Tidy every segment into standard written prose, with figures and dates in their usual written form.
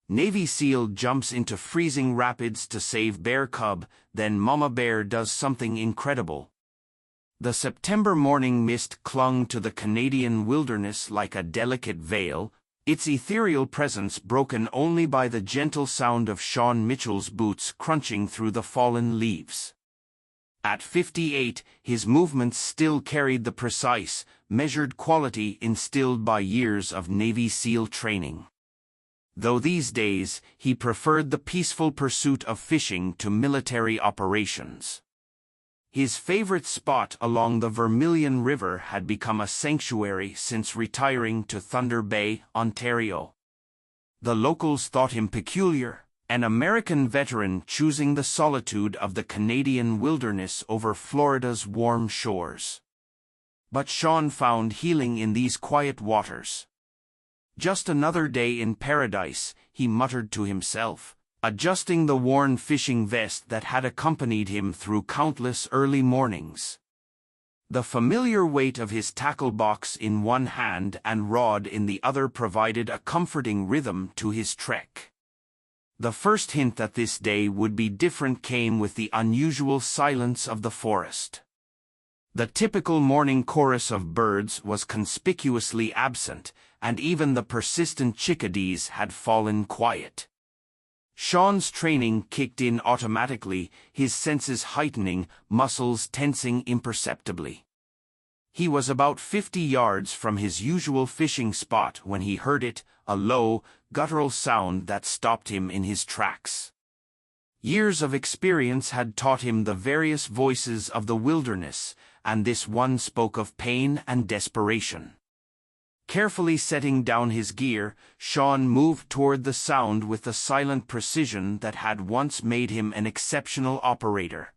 Navy SEAL jumps into freezing rapids to save bear cub, then Mama Bear does something incredible. The September morning mist clung to the Canadian wilderness like a delicate veil, its ethereal presence broken only by the gentle sound of Sean Mitchell's boots crunching through the fallen leaves. At 58, his movements still carried the precise, measured quality instilled by years of Navy SEAL training. Though these days, he preferred the peaceful pursuit of fishing to military operations. His favorite spot along the Vermilion River had become a sanctuary since retiring to Thunder Bay, Ontario. The locals thought him peculiar, an American veteran choosing the solitude of the Canadian wilderness over Florida's warm shores. But Sean found healing in these quiet waters. "Just another day in paradise," he muttered to himself, adjusting the worn fishing vest that had accompanied him through countless early mornings. The familiar weight of his tackle box in one hand and rod in the other provided a comforting rhythm to his trek. The first hint that this day would be different came with the unusual silence of the forest. The typical morning chorus of birds was conspicuously absent, and even the persistent chickadees had fallen quiet. Sean's training kicked in automatically, his senses heightening, muscles tensing imperceptibly. He was about 50 yards from his usual fishing spot when he heard it, a low, guttural sound that stopped him in his tracks. Years of experience had taught him the various voices of the wilderness, and this one spoke of pain and desperation. Carefully setting down his gear, Sean moved toward the sound with the silent precision that had once made him an exceptional operator.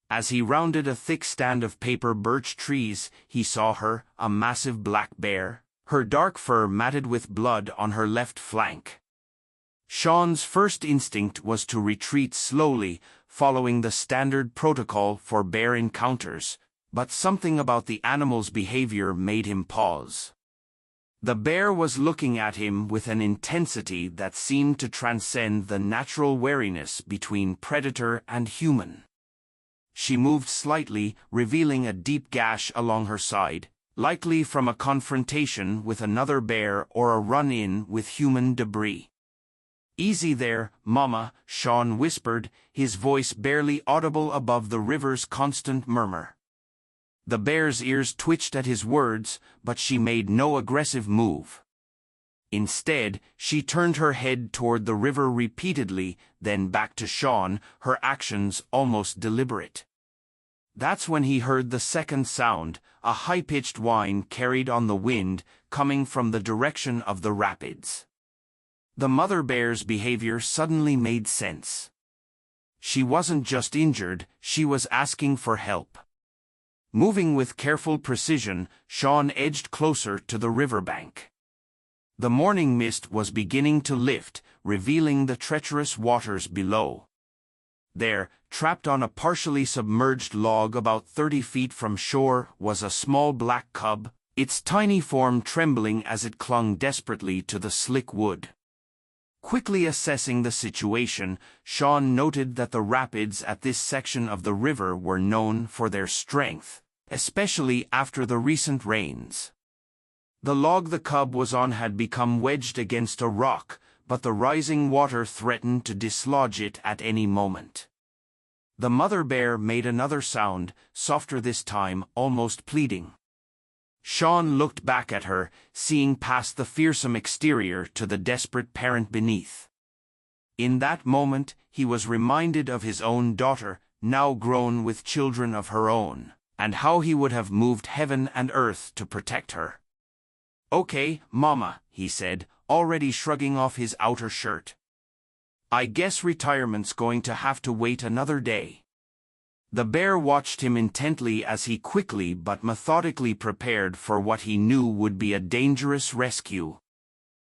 As he rounded a thick stand of paper birch trees, he saw her, a massive black bear, her dark fur matted with blood on her left flank. Sean's first instinct was to retreat slowly, following the standard protocol for bear encounters, but something about the animal's behavior made him pause. The bear was looking at him with an intensity that seemed to transcend the natural wariness between predator and human. She moved slightly, revealing a deep gash along her side, likely from a confrontation with another bear or a run-in with human debris. "Easy there, Mama," Sean whispered, his voice barely audible above the river's constant murmur. The bear's ears twitched at his words, but she made no aggressive move. Instead, she turned her head toward the river repeatedly, then back to Sean, her actions almost deliberate. That's when he heard the second sound, a high-pitched whine carried on the wind, coming from the direction of the rapids. The mother bear's behavior suddenly made sense. She wasn't just injured, she was asking for help. Moving with careful precision, Sean edged closer to the riverbank. The morning mist was beginning to lift, revealing the treacherous waters below. There, trapped on a partially submerged log about 30 feet from shore, was a small black cub, its tiny form trembling as it clung desperately to the slick wood. Quickly assessing the situation, Sean noted that the rapids at this section of the river were known for their strength, especially after the recent rains. The log the cub was on had become wedged against a rock, but the rising water threatened to dislodge it at any moment. The mother bear made another sound, softer this time, almost pleading. Sean looked back at her, seeing past the fearsome exterior to the desperate parent beneath. In that moment, he was reminded of his own daughter, now grown with children of her own, and how he would have moved heaven and earth to protect her. "Okay, Mama," he said, already shrugging off his outer shirt. "I guess retirement's going to have to wait another day." The bear watched him intently as he quickly but methodically prepared for what he knew would be a dangerous rescue.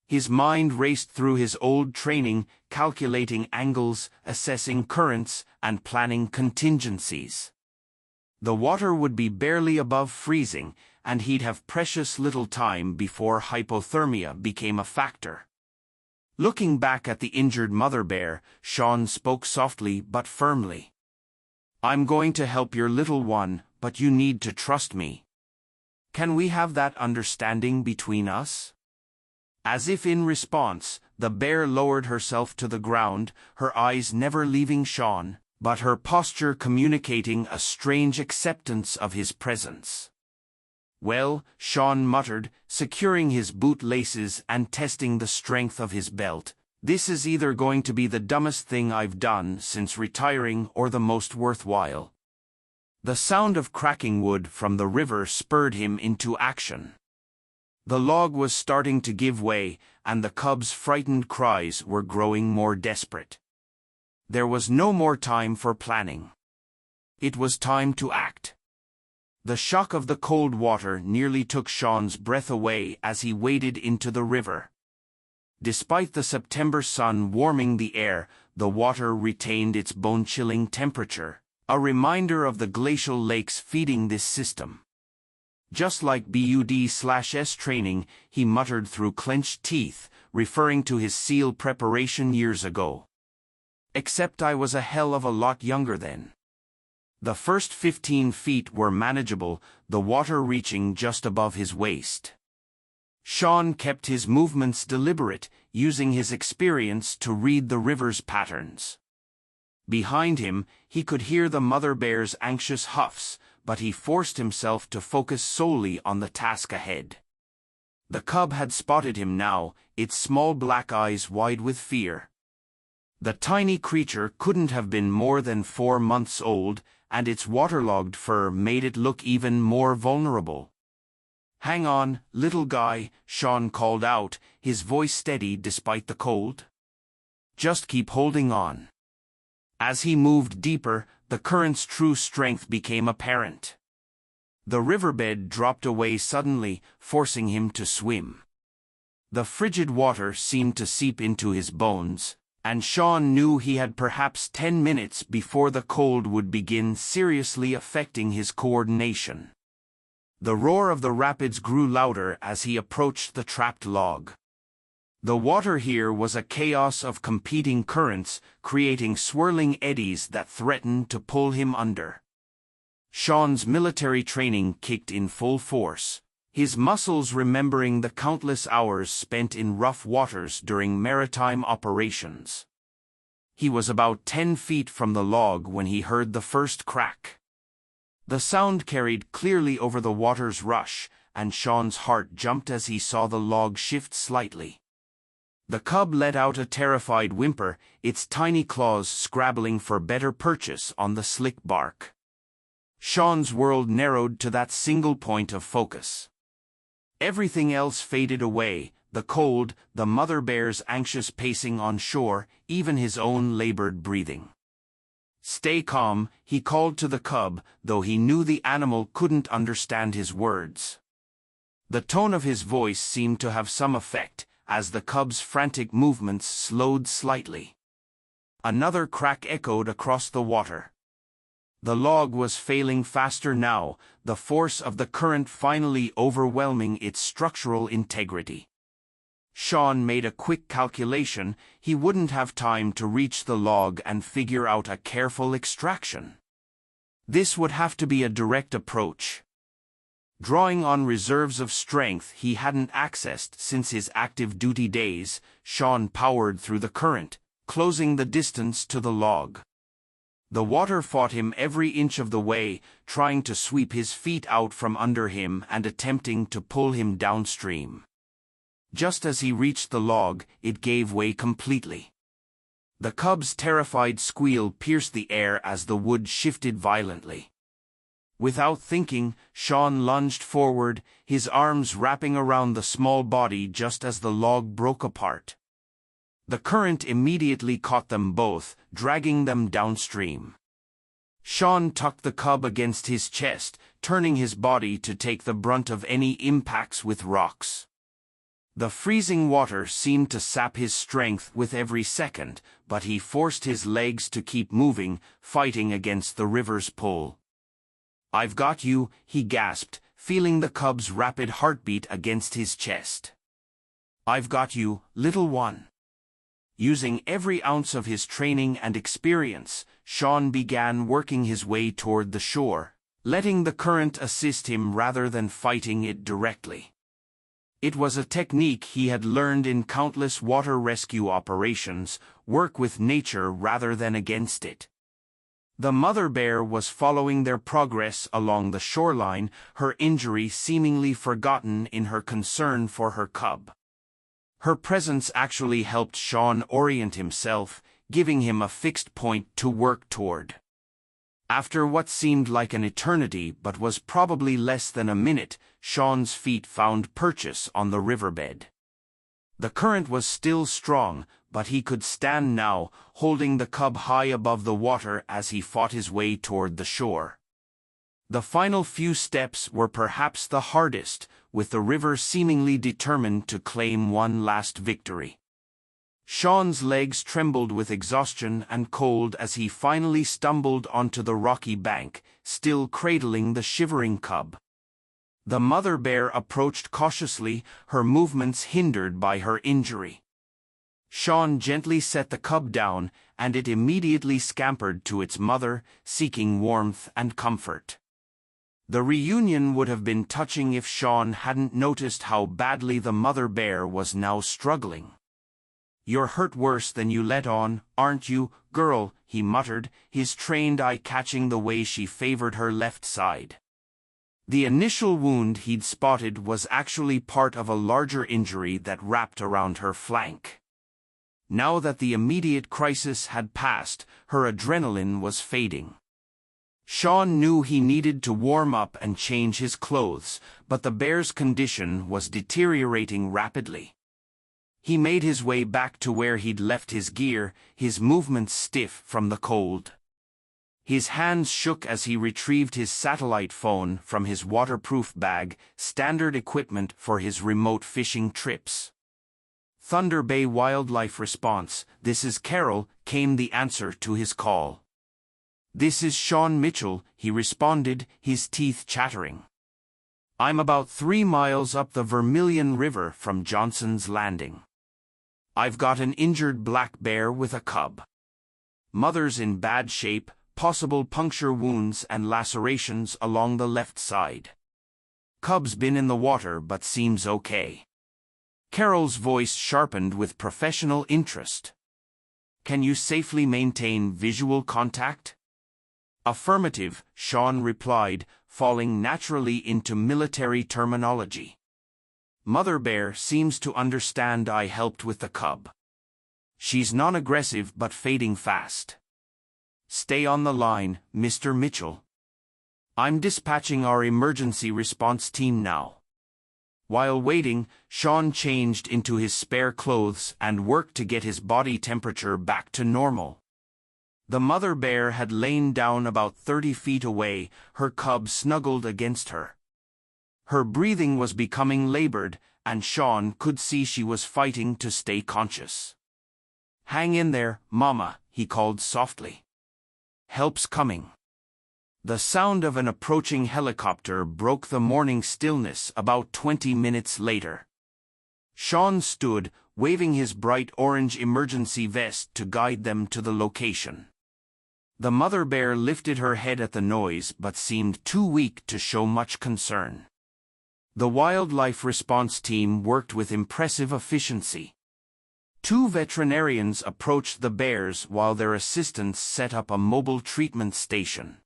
His mind raced through his old training, calculating angles, assessing currents, and planning contingencies. The water would be barely above freezing, and he'd have precious little time before hypothermia became a factor. Looking back at the injured mother bear, Sean spoke softly but firmly. "I'm going to help your little one, but you need to trust me. Can we have that understanding between us?" As if in response, the bear lowered herself to the ground, her eyes never leaving Sean, but her posture communicating a strange acceptance of his presence. "Well," Sean muttered, securing his boot laces and testing the strength of his belt, "this is either going to be the dumbest thing I've done since retiring or the most worthwhile." The sound of cracking wood from the river spurred him into action. The log was starting to give way, and the cub's frightened cries were growing more desperate. There was no more time for planning. It was time to act. The shock of the cold water nearly took Sean's breath away as he waded into the river. Despite the September sun warming the air, the water retained its bone-chilling temperature, a reminder of the glacial lakes feeding this system. "Just like BUD/S training," he muttered through clenched teeth, referring to his SEAL preparation years ago. "Except I was a hell of a lot younger then." The first 15 feet were manageable, the water reaching just above his waist. Sean kept his movements deliberate, using his experience to read the river's patterns. Behind him, he could hear the mother bear's anxious huffs, but he forced himself to focus solely on the task ahead. The cub had spotted him now, its small black eyes wide with fear. The tiny creature couldn't have been more than 4 months old, and its waterlogged fur made it look even more vulnerable. "Hang on, little guy," Sean called out, his voice steady despite the cold. "Just keep holding on." As he moved deeper, the current's true strength became apparent. The riverbed dropped away suddenly, forcing him to swim. The frigid water seemed to seep into his bones, and Sean knew he had perhaps 10 minutes before the cold would begin seriously affecting his coordination. The roar of the rapids grew louder as he approached the trapped log. The water here was a chaos of competing currents, creating swirling eddies that threatened to pull him under. Sean's military training kicked in full force, his muscles remembering the countless hours spent in rough waters during maritime operations. He was about 10 feet from the log when he heard the first crack. The sound carried clearly over the water's rush, and Sean's heart jumped as he saw the log shift slightly. The cub let out a terrified whimper, its tiny claws scrabbling for better purchase on the slick bark. Sean's world narrowed to that single point of focus. Everything else faded away, the cold, the mother bear's anxious pacing on shore, even his own labored breathing. "Stay calm," he called to the cub, though he knew the animal couldn't understand his words. The tone of his voice seemed to have some effect, as the cub's frantic movements slowed slightly. Another crack echoed across the water. The log was failing faster now, the force of the current finally overwhelming its structural integrity. Sean made a quick calculation. He wouldn't have time to reach the log and figure out a careful extraction. This would have to be a direct approach. Drawing on reserves of strength he hadn't accessed since his active duty days, Sean powered through the current, closing the distance to the log. The water fought him every inch of the way, trying to sweep his feet out from under him and attempting to pull him downstream. Just as he reached the log, it gave way completely. The cub's terrified squeal pierced the air as the wood shifted violently. Without thinking, Sean lunged forward, his arms wrapping around the small body just as the log broke apart. The current immediately caught them both, dragging them downstream. Sean tucked the cub against his chest, turning his body to take the brunt of any impacts with rocks. The freezing water seemed to sap his strength with every second, but he forced his legs to keep moving, fighting against the river's pull. "I've got you," he gasped, feeling the cub's rapid heartbeat against his chest. "I've got you, little one." Using every ounce of his training and experience, Sean began working his way toward the shore, letting the current assist him rather than fighting it directly. It was a technique he had learned in countless water rescue operations: work with nature rather than against it. The mother bear was following their progress along the shoreline, her injury seemingly forgotten in her concern for her cub. Her presence actually helped Sean orient himself, giving him a fixed point to work toward. After what seemed like an eternity but was probably less than a minute, Sean's feet found purchase on the riverbed. The current was still strong, but he could stand now, holding the cub high above the water as he fought his way toward the shore. The final few steps were perhaps the hardest, with the river seemingly determined to claim one last victory. Sean's legs trembled with exhaustion and cold as he finally stumbled onto the rocky bank, still cradling the shivering cub. The mother bear approached cautiously, her movements hindered by her injury. Sean gently set the cub down, and it immediately scampered to its mother, seeking warmth and comfort. The reunion would have been touching if Sean hadn't noticed how badly the mother bear was now struggling. "You're hurt worse than you let on, aren't you, girl?" he muttered, his trained eye catching the way she favored her left side. The initial wound he'd spotted was actually part of a larger injury that wrapped around her flank. Now that the immediate crisis had passed, her adrenaline was fading. Sean knew he needed to warm up and change his clothes, but the bear's condition was deteriorating rapidly. He made his way back to where he'd left his gear, his movements stiff from the cold. His hands shook as he retrieved his satellite phone from his waterproof bag, standard equipment for his remote fishing trips. "Thunder Bay Wildlife Response, this is Carol," came the answer to his call. "This is Sean Mitchell," he responded, his teeth chattering. "I'm about 3 miles up the Vermilion River from Johnson's Landing. I've got an injured black bear with a cub. Mother's in bad shape, possible puncture wounds and lacerations along the left side. Cub's been in the water but seems okay." Carol's voice sharpened with professional interest. "Can you safely maintain visual contact?" "Affirmative," Sean replied, falling naturally into military terminology. "Mother bear seems to understand I helped with the cub. She's non-aggressive but fading fast. Stay on the line, Mr. Mitchell. I'm dispatching our emergency response team now." While waiting, Sean changed into his spare clothes and worked to get his body temperature back to normal. The mother bear had lain down about 30 feet away, her cub snuggled against her. Her breathing was becoming labored, and Sean could see she was fighting to stay conscious. "Hang in there, Mama," he called softly. "Help's coming." The sound of an approaching helicopter broke the morning stillness about 20 minutes later. Sean stood, waving his bright orange emergency vest to guide them to the location. The mother bear lifted her head at the noise but seemed too weak to show much concern. The wildlife response team worked with impressive efficiency. 2 veterinarians approached the bears while their assistants set up a mobile treatment station.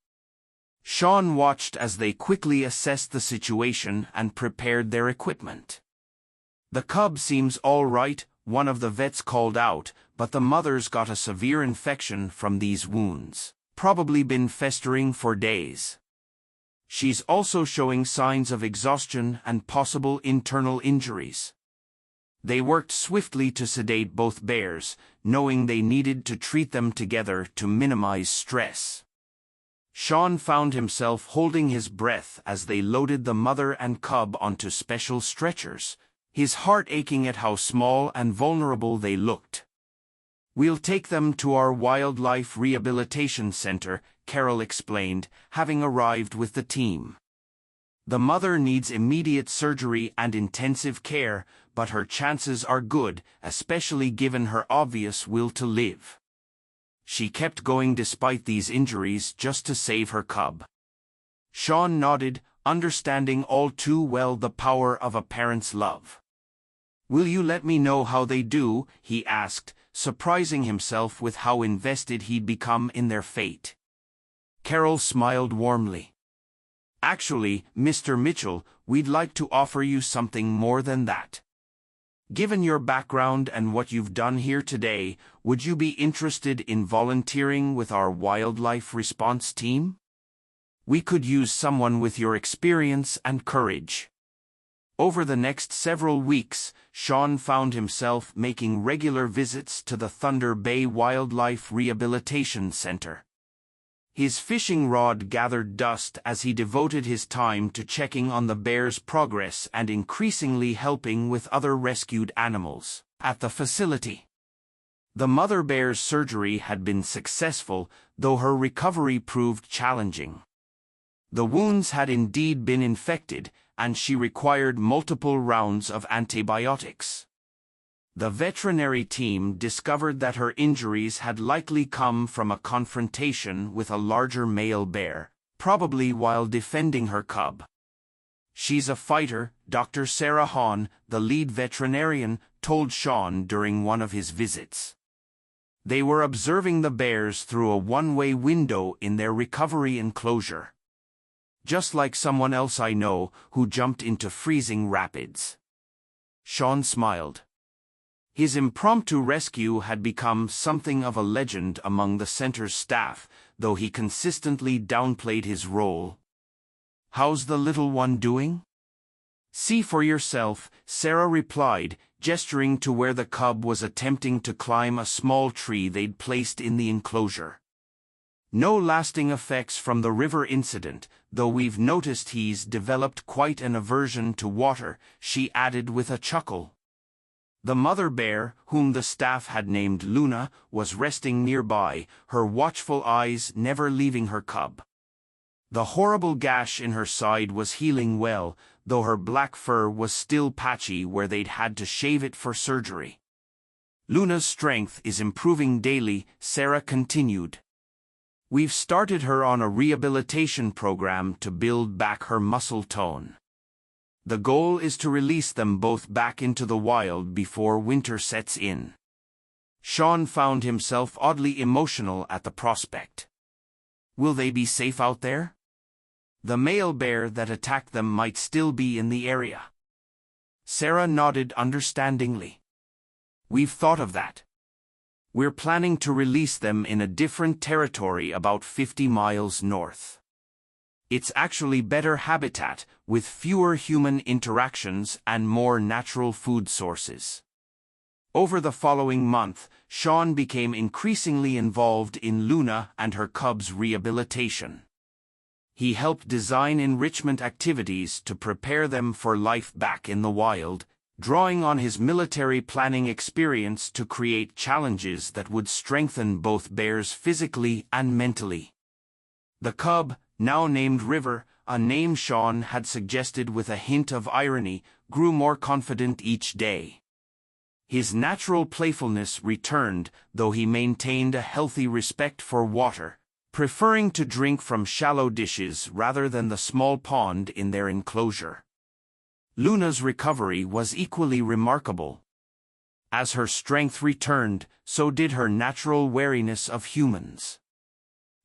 Sean watched as they quickly assessed the situation and prepared their equipment. "The cub seems all right," one of the vets called out, "but the mother's got a severe infection from these wounds, probably been festering for days. She's also showing signs of exhaustion and possible internal injuries." They worked swiftly to sedate both bears, knowing they needed to treat them together to minimize stress. Sean found himself holding his breath as they loaded the mother and cub onto special stretchers, his heart aching at how small and vulnerable they looked. "We'll take them to our wildlife rehabilitation center," Carol explained, having arrived with the team. "The mother needs immediate surgery and intensive care, but her chances are good, especially given her obvious will to live. She kept going despite these injuries just to save her cub. Sean nodded, understanding all too well the power of a parent's love. "Will you let me know how they do?" he asked, surprising himself with how invested he'd become in their fate. Carol smiled warmly. "Actually, Mr. Mitchell, we'd like to offer you something more than that. Given your background and what you've done here today, would you be interested in volunteering with our wildlife response team? We could use someone with your experience and courage." Over the next several weeks, Sean found himself making regular visits to the Thunder Bay Wildlife Rehabilitation Center. His fishing rod gathered dust as he devoted his time to checking on the bear's progress and increasingly helping with other rescued animals at the facility. The mother bear's surgery had been successful, though her recovery proved challenging. The wounds had indeed been infected, and she required multiple rounds of antibiotics. The veterinary team discovered that her injuries had likely come from a confrontation with a larger male bear, probably while defending her cub. "She's a fighter," Dr. Sarah Hahn, the lead veterinarian, told Sean during one of his visits. They were observing the bears through a one-way window in their recovery enclosure. "Just like someone else I know who jumped into freezing rapids." Sean smiled. His impromptu rescue had become something of a legend among the center's staff, though he consistently downplayed his role. "How's the little one doing?" "See for yourself," Sarah replied, gesturing to where the cub was attempting to climb a small tree they'd placed in the enclosure. "No lasting effects from the river incident, though we've noticed he's developed quite an aversion to water," she added with a chuckle. The mother bear, whom the staff had named Luna, was resting nearby, her watchful eyes never leaving her cub. The horrible gash in her side was healing well, though her black fur was still patchy where they'd had to shave it for surgery. "Luna's strength is improving daily," Sarah continued. "We've started her on a rehabilitation program to build back her muscle tone. The goal is to release them both back into the wild before winter sets in." Sean found himself oddly emotional at the prospect. Will they be safe out there? The male bear that attacked them might still be in the area. Sarah nodded understandingly. "We've thought of that. We're planning to release them in a different territory about 50 miles north. It's actually better habitat, with fewer human interactions and more natural food sources." Over the following month, Sean became increasingly involved in Luna and her cub's rehabilitation. He helped design enrichment activities to prepare them for life back in the wild, drawing on his military planning experience to create challenges that would strengthen both bears physically and mentally. The cub, now named River, a name Sean had suggested with a hint of irony, grew more confident each day. His natural playfulness returned, though he maintained a healthy respect for water, preferring to drink from shallow dishes rather than the small pond in their enclosure. Luna's recovery was equally remarkable. As her strength returned, so did her natural wariness of humans.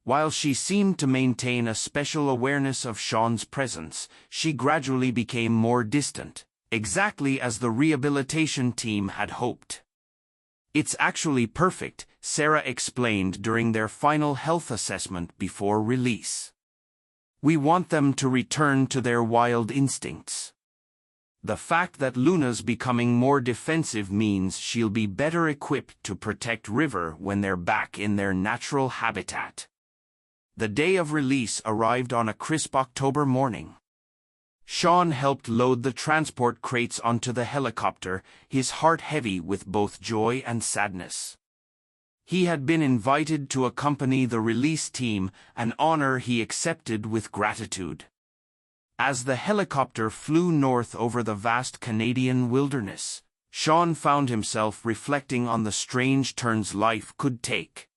While she seemed to maintain a special awareness of Sean's presence, she gradually became more distant, exactly as the rehabilitation team had hoped. "It's actually perfect," Sarah explained during their final health assessment before release. "We want them to return to their wild instincts. The fact that Luna's becoming more defensive means she'll be better equipped to protect River when they're back in their natural habitat." The day of release arrived on a crisp October morning. Sean helped load the transport crates onto the helicopter, his heart heavy with both joy and sadness. He had been invited to accompany the release team, an honor he accepted with gratitude. As the helicopter flew north over the vast Canadian wilderness, Sean found himself reflecting on the strange turns life could take.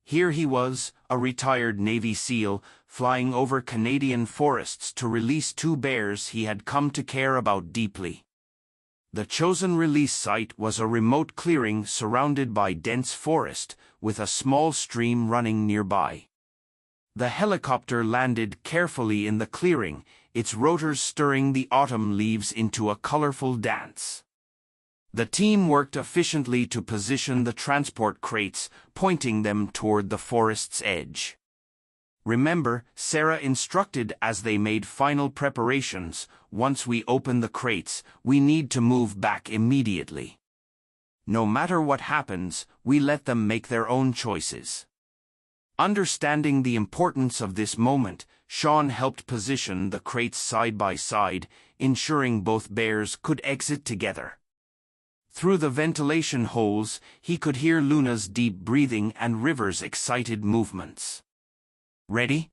Here he was, a retired Navy SEAL, flying over Canadian forests to release two bears he had come to care about deeply. The chosen release site was a remote clearing surrounded by dense forest, with a small stream running nearby. The helicopter landed carefully in the clearing, its rotors stirring the autumn leaves into a colorful dance. The team worked efficiently to position the transport crates, pointing them toward the forest's edge. Remember, Sarah instructed as they made final preparations, once we open the crates, we need to move back immediately. No matter what happens, we let them make their own choices. Understanding the importance of this moment, Sean helped position the crates side by side, ensuring both bears could exit together. Through the ventilation holes, he could hear Luna's deep breathing and River's excited movements. "Ready?"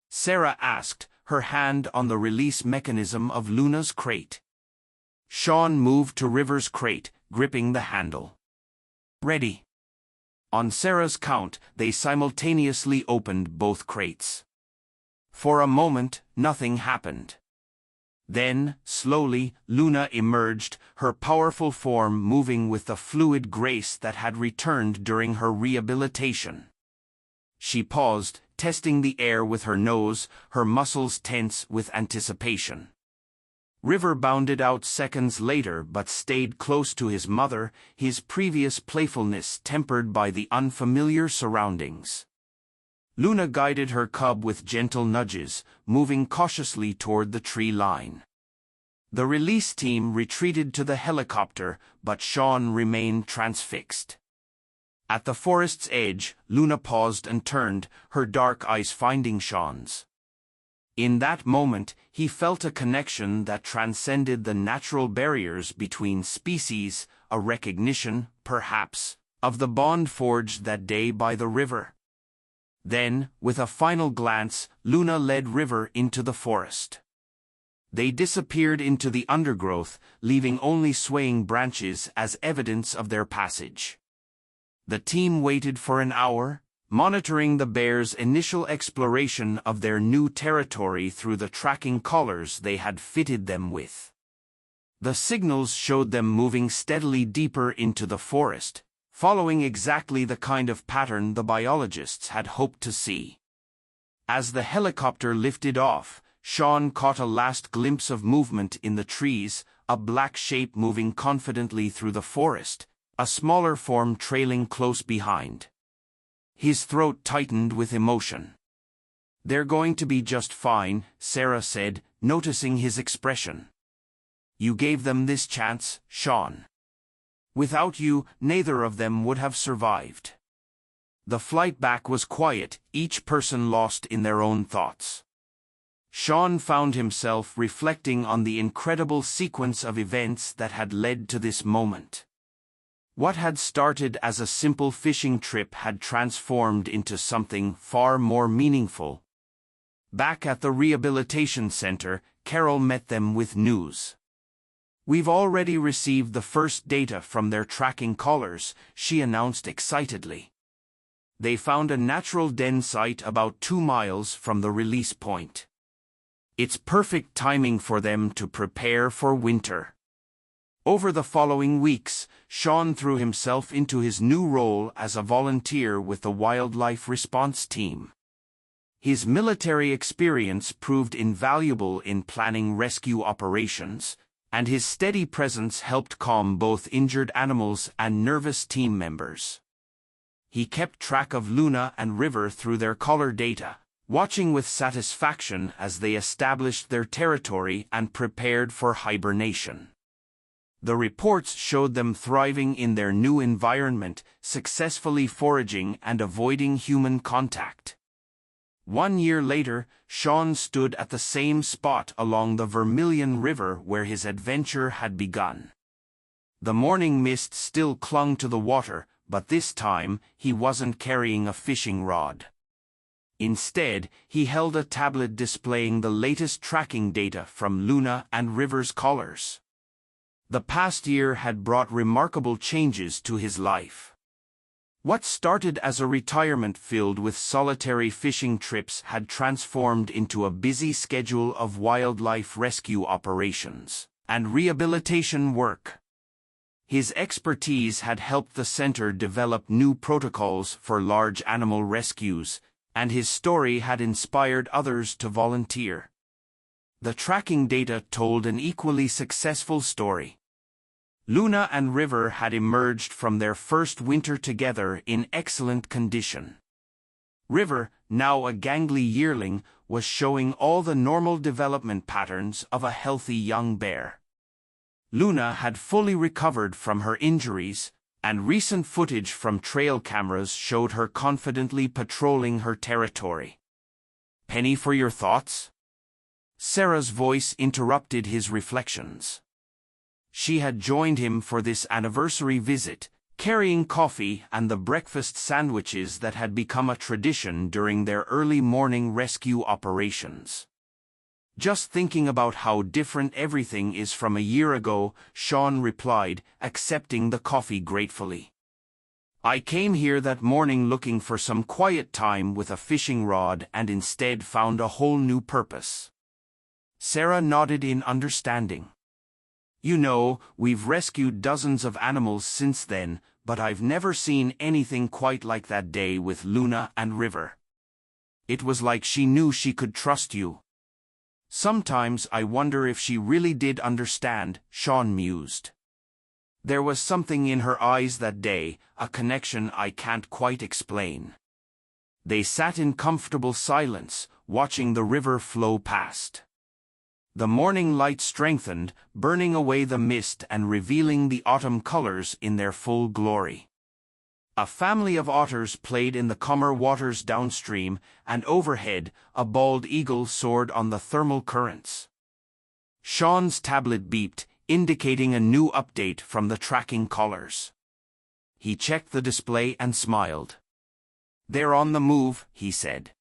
Sarah asked, her hand on the release mechanism of Luna's crate. Sean moved to River's crate, gripping the handle. "Ready." On Sarah's count, they simultaneously opened both crates. For a moment, nothing happened. Then, slowly, Luna emerged, her powerful form moving with the fluid grace that had returned during her rehabilitation. She paused, testing the air with her nose, her muscles tense with anticipation. River bounded out seconds later but stayed close to his mother, his previous playfulness tempered by the unfamiliar surroundings. Luna guided her cub with gentle nudges, moving cautiously toward the tree line. The release team retreated to the helicopter, but Sean remained transfixed. At the forest's edge, Luna paused and turned, her dark eyes finding Sean's. In that moment, he felt a connection that transcended the natural barriers between species, a recognition, perhaps, of the bond forged that day by the river. Then, with a final glance, Luna led River into the forest. They disappeared into the undergrowth, leaving only swaying branches as evidence of their passage. The team waited for an hour, monitoring the bears' initial exploration of their new territory through the tracking collars they had fitted them with. The signals showed them moving steadily deeper into the forest, following exactly the kind of pattern the biologists had hoped to see. As the helicopter lifted off, Sean caught a last glimpse of movement in the trees, a black shape moving confidently through the forest, a smaller form trailing close behind. His throat tightened with emotion. "They're going to be just fine," Sarah said, noticing his expression. "You gave them this chance, Sean. Without you, neither of them would have survived." The flight back was quiet, each person lost in their own thoughts. Sean found himself reflecting on the incredible sequence of events that had led to this moment. What had started as a simple fishing trip had transformed into something far more meaningful. Back at the rehabilitation center, Carol met them with news. "We've already received the first data from their tracking collars," she announced excitedly. They found a natural den site about 2 miles from the release point. It's perfect timing for them to prepare for winter. Over the following weeks, Sean threw himself into his new role as a volunteer with the Wildlife Response Team. His military experience proved invaluable in planning rescue operations, and his steady presence helped calm both injured animals and nervous team members. He kept track of Luna and River through their collar data, watching with satisfaction as they established their territory and prepared for hibernation. The reports showed them thriving in their new environment, successfully foraging and avoiding human contact. 1 year later, Sean stood at the same spot along the Vermilion River where his adventure had begun. The morning mist still clung to the water, but this time, he wasn't carrying a fishing rod. Instead, he held a tablet displaying the latest tracking data from Luna and River's collars. The past year had brought remarkable changes to his life. What started as a retirement filled with solitary fishing trips had transformed into a busy schedule of wildlife rescue operations and rehabilitation work. His expertise had helped the center develop new protocols for large animal rescues, and his story had inspired others to volunteer. The tracking data told an equally successful story. Luna and River had emerged from their first winter together in excellent condition. River, now a gangly yearling, was showing all the normal development patterns of a healthy young bear. Luna had fully recovered from her injuries, and recent footage from trail cameras showed her confidently patrolling her territory. "Penny for your thoughts?" Sarah's voice interrupted his reflections. She had joined him for this anniversary visit, carrying coffee and the breakfast sandwiches that had become a tradition during their early morning rescue operations. "Just thinking about how different everything is from a year ago," Sean replied, accepting the coffee gratefully. "I came here that morning looking for some quiet time with a fishing rod and instead found a whole new purpose." Sarah nodded in understanding. "You know, we've rescued dozens of animals since then, but I've never seen anything quite like that day with Luna and River. It was like she knew she could trust you." "Sometimes I wonder if she really did understand," Sean mused. "There was something in her eyes that day, a connection I can't quite explain." They sat in comfortable silence, watching the river flow past. The morning light strengthened, burning away the mist and revealing the autumn colors in their full glory. A family of otters played in the calmer waters downstream, and overhead, a bald eagle soared on the thermal currents. Sean's tablet beeped, indicating a new update from the tracking collars. He checked the display and smiled. "They're on the move," he said.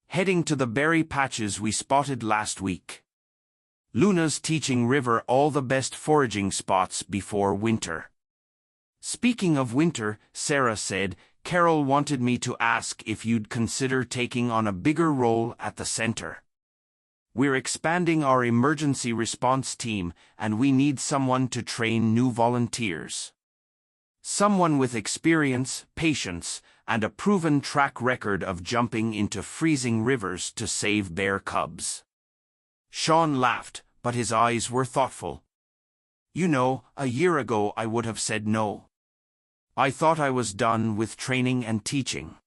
"Heading to the berry patches we spotted last week. Luna's teaching River all the best foraging spots before winter." "Speaking of winter," Sarah said, "Carol wanted me to ask if you'd consider taking on a bigger role at the center. We're expanding our emergency response team, and we need someone to train new volunteers. Someone with experience, patience, and a proven track record of jumping into freezing rivers to save bear cubs." Sean laughed, but his eyes were thoughtful. "You know, a year ago I would have said no. I thought I was done with training and teaching."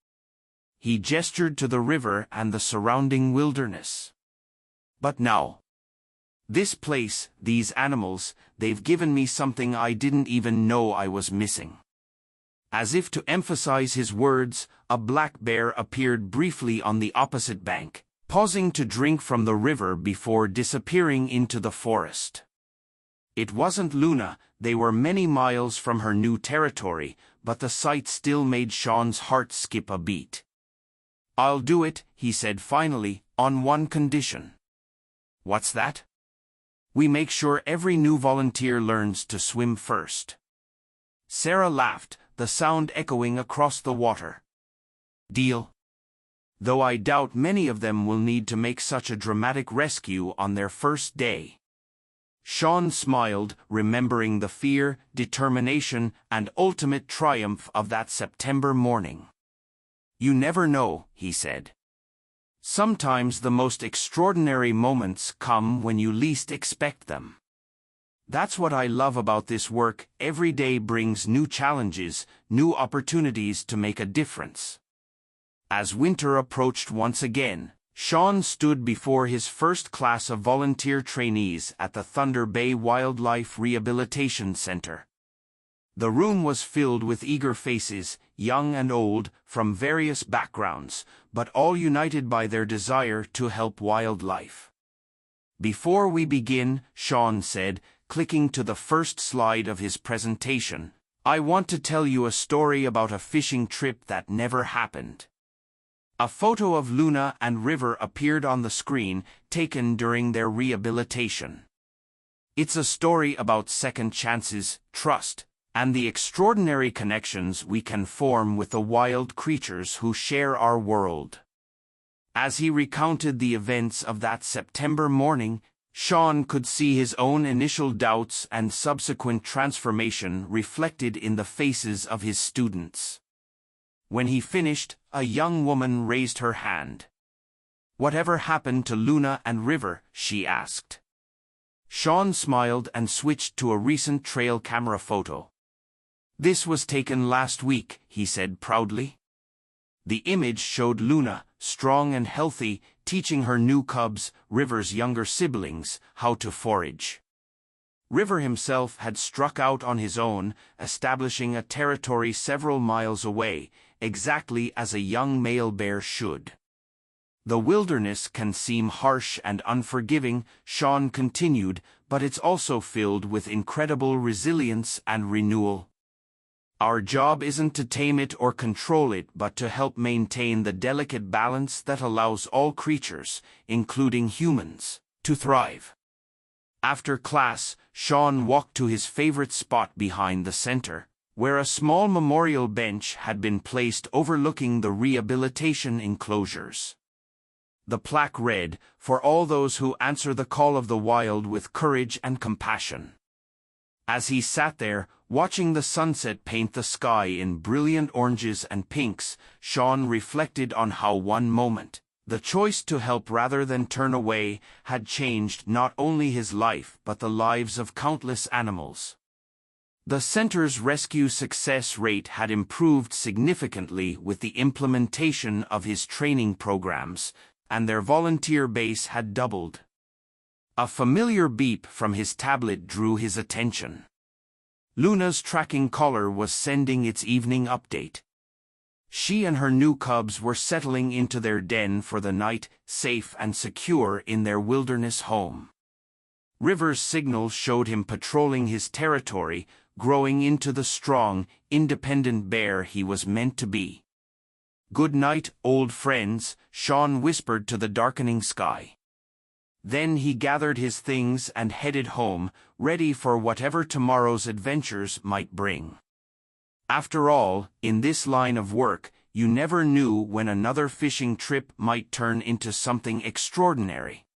He gestured to the river and the surrounding wilderness. "But now, this place, these animals, they've given me something I didn't even know I was missing." As if to emphasize his words, a black bear appeared briefly on the opposite bank, pausing to drink from the river before disappearing into the forest. It wasn't Luna, they were many miles from her new territory, but the sight still made Sean's heart skip a beat. "I'll do it," he said finally, "on one condition." "What's that?" "We make sure every new volunteer learns to swim first." Sarah laughed, the sound echoing across the water. "Deal? Though I doubt many of them will need to make such a dramatic rescue on their first day." Sean smiled, remembering the fear, determination, and ultimate triumph of that September morning. "You never know," he said. "Sometimes the most extraordinary moments come when you least expect them. That's what I love about this work. Every day brings new challenges, new opportunities to make a difference." As winter approached once again, Sean stood before his first class of volunteer trainees at the Thunder Bay Wildlife Rehabilitation Center. The room was filled with eager faces, young and old, from various backgrounds, but all united by their desire to help wildlife. "Before we begin," Sean said, clicking to the first slide of his presentation, "I want to tell you a story about a fishing trip that never happened. A photo of Luna and River appeared on the screen, taken during their rehabilitation. It's a story about second chances, trust, and the extraordinary connections we can form with the wild creatures who share our world. As he recounted the events of that September morning, Sean could see his own initial doubts and subsequent transformation reflected in the faces of his students. When he finished, a young woman raised her hand. "Whatever happened to Luna and River?" she asked. Sean smiled and switched to a recent trail camera photo. "This was taken last week," he said proudly. The image showed Luna, strong and healthy, teaching her new cubs, River's younger siblings, how to forage. River himself had struck out on his own, establishing a territory several miles away, exactly as a young male bear should. "The wilderness can seem harsh and unforgiving," Sean continued, "but it's also filled with incredible resilience and renewal. Our job isn't to tame it or control it, but to help maintain the delicate balance that allows all creatures, including humans, to thrive." After class, Sean walked to his favorite spot behind the center, where a small memorial bench had been placed overlooking the rehabilitation enclosures. The plaque read, "For all those who answer the call of the wild with courage and compassion." As he sat there, watching the sunset paint the sky in brilliant oranges and pinks, Sean reflected on how one moment, the choice to help rather than turn away, had changed not only his life but the lives of countless animals. The center's rescue success rate had improved significantly with the implementation of his training programs, and their volunteer base had doubled. A familiar beep from his tablet drew his attention. Luna's tracking collar was sending its evening update. She and her new cubs were settling into their den for the night, safe and secure in their wilderness home. River's signal showed him patrolling his territory, growing into the strong, independent bear he was meant to be. "Good night, old friends," Sean whispered to the darkening sky. Then he gathered his things and headed home, ready for whatever tomorrow's adventures might bring. After all, in this line of work, you never knew when another fishing trip might turn into something extraordinary.